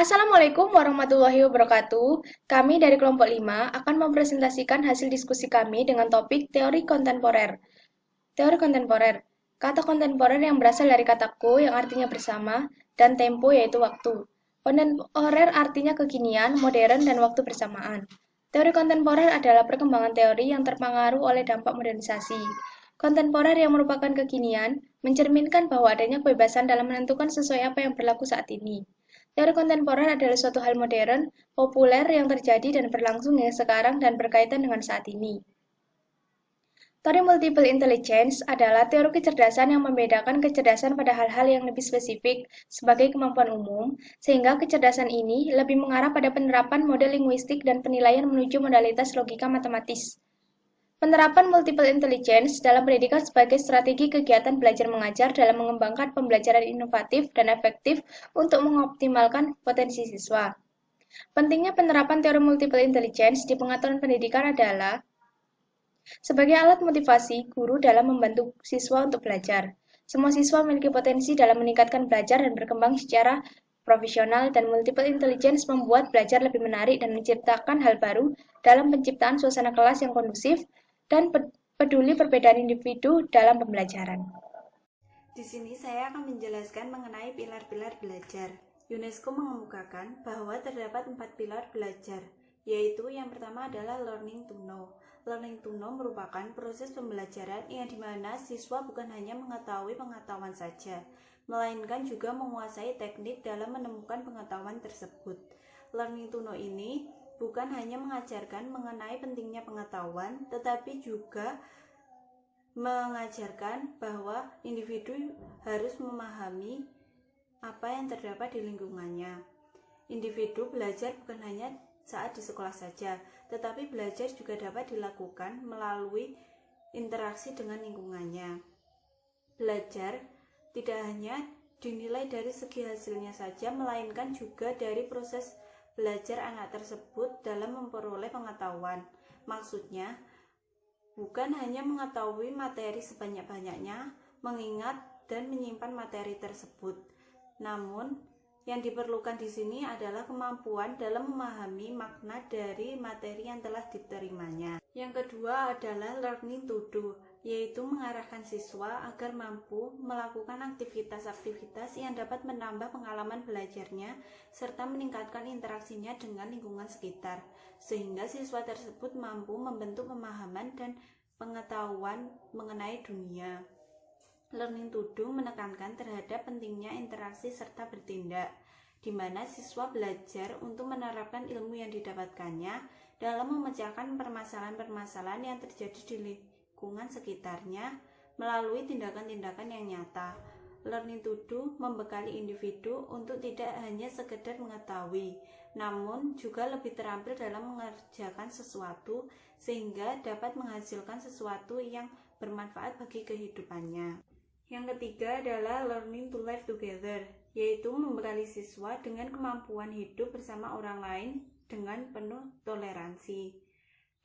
Assalamualaikum warahmatullahi wabarakatuh. Kami dari kelompok 5 akan mempresentasikan hasil diskusi kami dengan topik teori kontemporer. Teori kontemporer. Kata kontemporer yang berasal dari kata ko yang artinya bersama dan tempo yaitu waktu. Kontemporer artinya kekinian, modern, dan waktu bersamaan. Teori kontemporer adalah perkembangan teori yang terpengaruh oleh dampak modernisasi. Kontemporer yang merupakan kekinian mencerminkan bahwa adanya kebebasan dalam menentukan sesuai apa yang berlaku saat ini. Teori kontemporer adalah suatu hal modern, populer yang terjadi dan berlangsung hingga sekarang dan berkaitan dengan saat ini. Teori multiple intelligence adalah teori kecerdasan yang membedakan kecerdasan pada hal-hal yang lebih spesifik sebagai kemampuan umum, sehingga kecerdasan ini lebih mengarah pada penerapan model linguistik dan penilaian menuju modalitas logika matematis. Penerapan multiple intelligence dalam pendidikan sebagai strategi kegiatan belajar mengajar dalam mengembangkan pembelajaran inovatif dan efektif untuk mengoptimalkan potensi siswa. Pentingnya penerapan teori multiple intelligence di pengetahuan pendidikan adalah sebagai alat motivasi guru dalam membantu siswa untuk belajar. Semua siswa memiliki potensi dalam meningkatkan belajar dan berkembang secara profesional, dan multiple intelligence membuat belajar lebih menarik dan menciptakan hal baru dalam penciptaan suasana kelas yang kondusif dan peduli perbedaan individu dalam pembelajaran. Di sini saya akan menjelaskan mengenai pilar-pilar belajar. UNESCO mengemukakan bahwa terdapat 4 pilar belajar, yaitu yang pertama adalah learning to know. Learning to know merupakan proses pembelajaran yang dimana siswa bukan hanya mengetahui pengetahuan saja, melainkan juga menguasai teknik dalam menemukan pengetahuan tersebut. Learning to know ini bukan hanya mengajarkan mengenai pentingnya pengetahuan, tetapi juga mengajarkan bahwa individu harus memahami apa yang terdapat di lingkungannya. Individu belajar bukan hanya saat di sekolah saja, tetapi belajar juga dapat dilakukan melalui interaksi dengan lingkungannya. Belajar tidak hanya dinilai dari segi hasilnya saja, melainkan juga dari proses belajar anak tersebut dalam memperoleh pengetahuan. Maksudnya, bukan hanya mengetahui materi sebanyak-banyaknya, mengingat dan menyimpan materi tersebut. Namun, yang diperlukan di sini adalah kemampuan dalam memahami makna dari materi yang telah diterimanya. Yang kedua adalah learning to do, yaitu mengarahkan siswa agar mampu melakukan aktivitas-aktivitas yang dapat menambah pengalaman belajarnya serta meningkatkan interaksinya dengan lingkungan sekitar, sehingga siswa tersebut mampu membentuk pemahaman dan pengetahuan mengenai dunia. Learning to do menekankan terhadap pentingnya interaksi serta bertindak, di mana siswa belajar untuk menerapkan ilmu yang didapatkannya dalam memecahkan permasalahan-permasalahan yang terjadi di lingkungan sekitarnya melalui tindakan-tindakan yang nyata. Learning to do membekali individu untuk tidak hanya sekedar mengetahui, namun juga lebih terampil dalam mengerjakan sesuatu sehingga dapat menghasilkan sesuatu yang bermanfaat bagi kehidupannya. Yang ketiga adalah learning to live together, yaitu membekali siswa dengan kemampuan hidup bersama orang lain dengan penuh toleransi.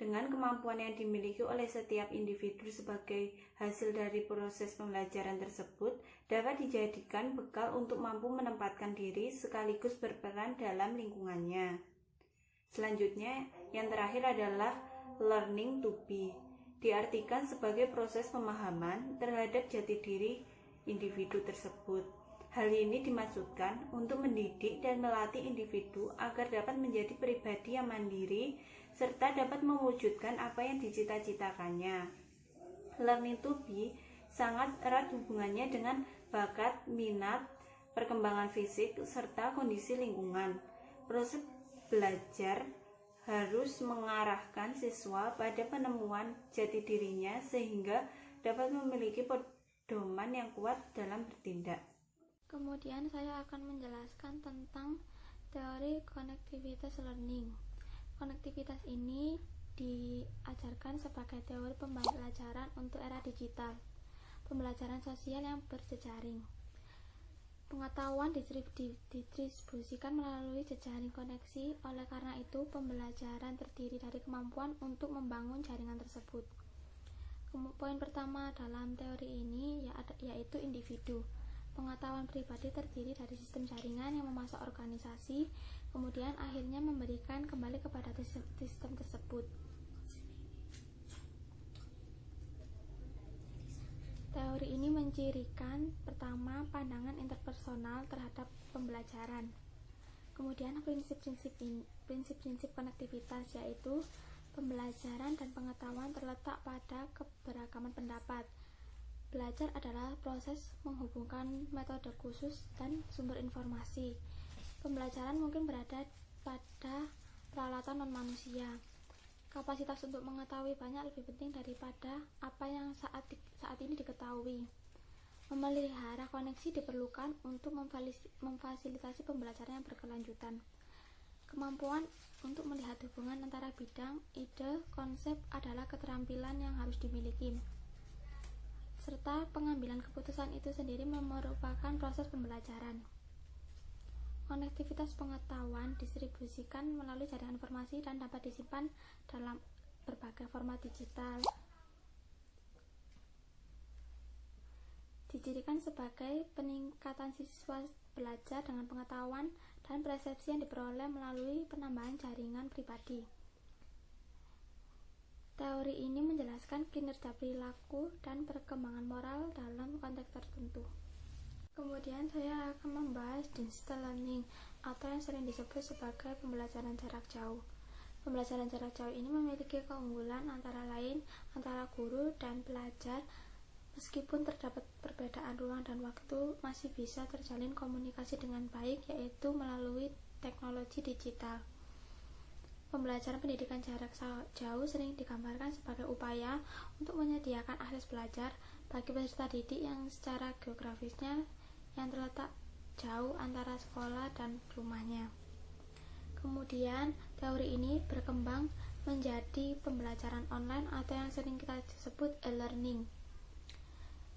Dengan kemampuan yang dimiliki oleh setiap individu sebagai hasil dari proses pembelajaran tersebut, dapat dijadikan bekal untuk mampu menempatkan diri sekaligus berperan dalam lingkungannya. Selanjutnya, yang terakhir adalah learning to be, diartikan sebagai proses pemahaman terhadap jati diri individu tersebut. Hal ini dimaksudkan untuk mendidik dan melatih individu agar dapat menjadi pribadi yang mandiri serta dapat mewujudkan apa yang dicita-citakannya. Learning to be sangat erat hubungannya dengan bakat, minat, perkembangan fisik, serta kondisi lingkungan. Proses belajar harus mengarahkan siswa pada penemuan jati dirinya sehingga dapat memiliki pedoman yang kuat dalam bertindak. Kemudian saya akan menjelaskan tentang teori konektivitas learning. Konektivitas ini diajarkan sebagai teori pembelajaran untuk era digital, pembelajaran sosial yang berjejaring. Pengetahuan didistribusikan melalui jejaring koneksi, oleh karena itu pembelajaran terdiri dari kemampuan untuk membangun jaringan tersebut. Poin pertama dalam teori ini yaitu individu. Pengetahuan pribadi terdiri dari sistem jaringan yang memasuk organisasi, kemudian akhirnya memberikan kembali kepada sistem tersebut. Teori ini mencirikan pertama pandangan interpersonal terhadap pembelajaran. Kemudian prinsip-prinsip konektivitas, yaitu pembelajaran dan pengetahuan terletak pada keberagaman pendapat. Belajar adalah proses menghubungkan metode khusus dan sumber informasi. Pembelajaran mungkin berada pada peralatan non-manusia. Kapasitas untuk mengetahui banyak lebih penting daripada apa yang saat ini diketahui. Memelihara koneksi diperlukan untuk memfasilitasi pembelajaran yang berkelanjutan. Kemampuan untuk melihat hubungan antara bidang, ide, konsep adalah keterampilan yang harus dimiliki. Serta pengambilan keputusan itu sendiri merupakan proses pembelajaran. Konektivitas pengetahuan distribusikan melalui jaringan informasi dan dapat disimpan dalam berbagai format digital. Dicirikan sebagai peningkatan siswa belajar dengan pengetahuan dan persepsi yang diperoleh melalui penambahan jaringan pribadi. Teori ini menjelaskan kinerja perilaku dan perkembangan moral dalam konteks tertentu. Kemudian saya akan membahas digital learning atau yang sering disebut sebagai pembelajaran jarak jauh. Pembelajaran jarak jauh ini memiliki keunggulan antara lain antara guru dan pelajar. Meskipun terdapat perbedaan ruang dan waktu, masih bisa terjalin komunikasi dengan baik, yaitu melalui teknologi digital. Pembelajaran pendidikan jarak jauh sering digambarkan sebagai upaya untuk menyediakan akses belajar bagi peserta didik yang secara geografisnya yang terletak jauh antara sekolah dan rumahnya. Kemudian, teori ini berkembang menjadi pembelajaran online atau yang sering kita sebut e-learning.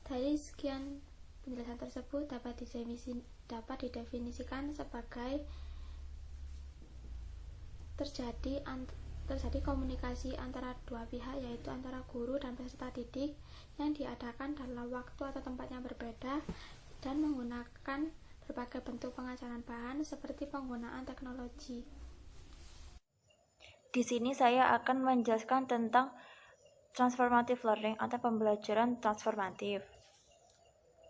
Dari sekian penjelasan tersebut dapat didefinisikan sebagai terjadi komunikasi antara dua pihak, yaitu antara guru dan peserta didik, yang diadakan dalam waktu atau tempat yang berbeda dan menggunakan berbagai bentuk pengajaran bahan seperti penggunaan teknologi. Di sini saya akan menjelaskan tentang transformative learning atau pembelajaran transformatif.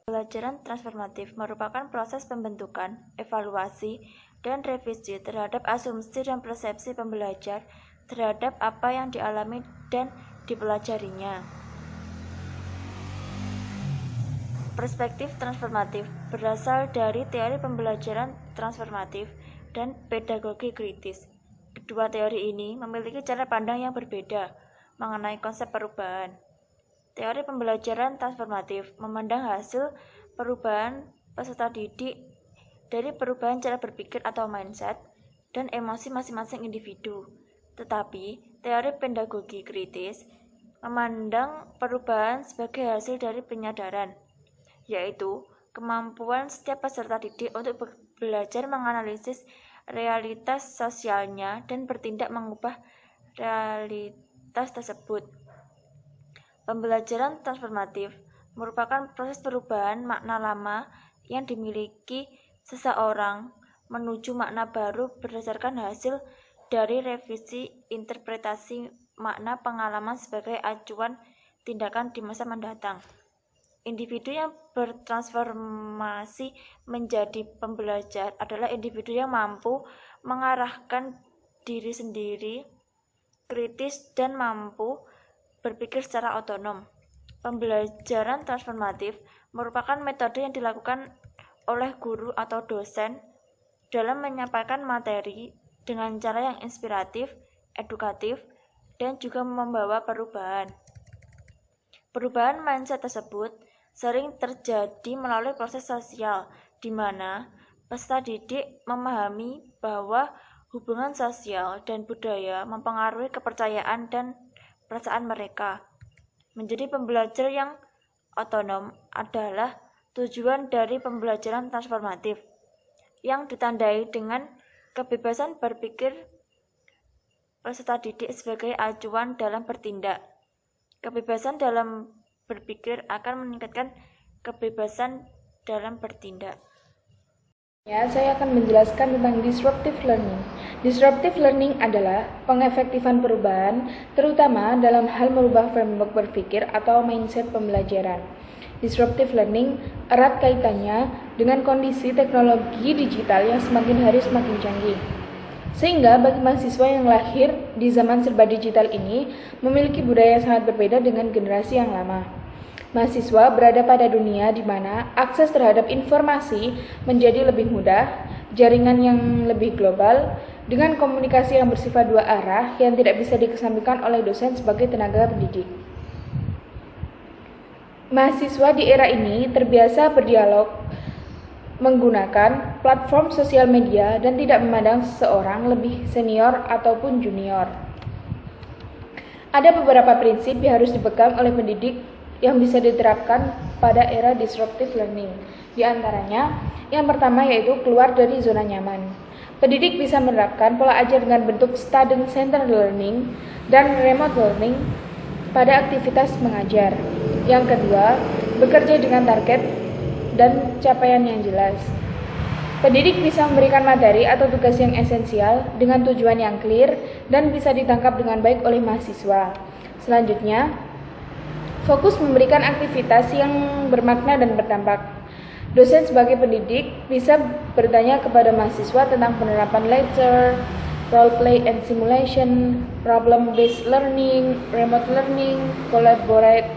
Pembelajaran transformatif merupakan proses pembentukan, evaluasi, dan revisi terhadap asumsi dan persepsi pembelajar terhadap apa yang dialami dan dipelajarinya. Perspektif transformatif berasal dari teori pembelajaran transformatif dan pedagogi kritis. Kedua teori ini memiliki cara pandang yang berbeda mengenai konsep perubahan. Teori pembelajaran transformatif memandang hasil perubahan peserta didik dari perubahan cara berpikir atau mindset dan emosi masing-masing individu. Tetapi, teori pedagogi kritis memandang perubahan sebagai hasil dari penyadaran, yaitu kemampuan setiap peserta didik untuk belajar menganalisis realitas sosialnya dan bertindak mengubah realitas tersebut. Pembelajaran transformatif merupakan proses perubahan makna lama yang dimiliki seseorang menuju makna baru berdasarkan hasil dari revisi interpretasi makna pengalaman sebagai acuan tindakan di masa mendatang. Individu yang bertransformasi menjadi pembelajar adalah individu yang mampu mengarahkan diri sendiri, kritis, dan mampu berpikir secara otonom. Pembelajaran transformatif merupakan metode yang dilakukan oleh guru atau dosen dalam menyampaikan materi dengan cara yang inspiratif, edukatif, dan juga membawa perubahan. Perubahan mindset tersebut sering terjadi melalui proses sosial, di mana peserta didik memahami bahwa hubungan sosial dan budaya mempengaruhi kepercayaan dan perasaan mereka. Menjadi pembelajar yang otonom adalah tujuan dari pembelajaran transformatif, yang ditandai dengan kebebasan berpikir peserta didik sebagai acuan dalam bertindak. Kebebasan dalam berpikir akan meningkatkan kebebasan dalam bertindak. Ya, saya akan menjelaskan tentang disruptive learning. Disruptive learning adalah pengefektifan perubahan, terutama dalam hal merubah framework berpikir atau mindset pembelajaran. Disruptive learning erat kaitannya dengan kondisi teknologi digital yang semakin hari semakin canggih. Sehingga bagi mahasiswa yang lahir di zaman serba digital ini memiliki budaya yang sangat berbeda dengan generasi yang lama. Mahasiswa berada pada dunia di mana akses terhadap informasi menjadi lebih mudah, jaringan yang lebih global, dengan komunikasi yang bersifat dua arah yang tidak bisa dikesampingkan oleh dosen sebagai tenaga pendidik. Mahasiswa di era ini terbiasa berdialog menggunakan platform sosial media dan tidak memandang seseorang lebih senior ataupun junior. Ada beberapa prinsip yang harus dipegang oleh pendidik yang bisa diterapkan pada era disruptive learning. Di antaranya, yang pertama yaitu keluar dari zona nyaman. Pendidik bisa menerapkan pola ajar dengan bentuk student-centered learning dan remote learning pada aktivitas mengajar. Yang kedua, bekerja dengan target dan capaian yang jelas. Pendidik bisa memberikan materi atau tugas yang esensial dengan tujuan yang clear dan bisa ditangkap dengan baik oleh mahasiswa. Selanjutnya, fokus memberikan aktivitas yang bermakna dan berdampak. Dosen sebagai pendidik bisa bertanya kepada mahasiswa tentang penerapan lecture, role play and simulation, problem-based learning, remote learning, collaborative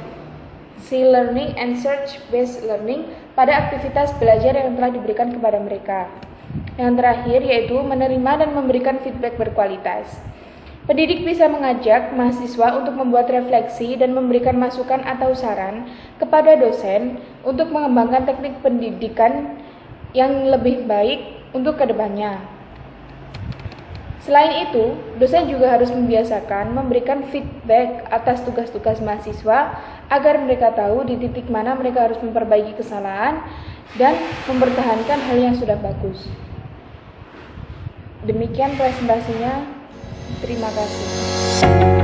learning, and search-based learning pada aktivitas belajar yang telah diberikan kepada mereka. Yang terakhir yaitu menerima dan memberikan feedback berkualitas. Pendidik bisa mengajak mahasiswa untuk membuat refleksi dan memberikan masukan atau saran kepada dosen untuk mengembangkan teknik pendidikan yang lebih baik untuk kedepannya. Selain itu, dosen juga harus membiasakan memberikan feedback atas tugas-tugas mahasiswa agar mereka tahu di titik mana mereka harus memperbaiki kesalahan dan mempertahankan hal yang sudah bagus. Demikian presentasinya. Terima kasih.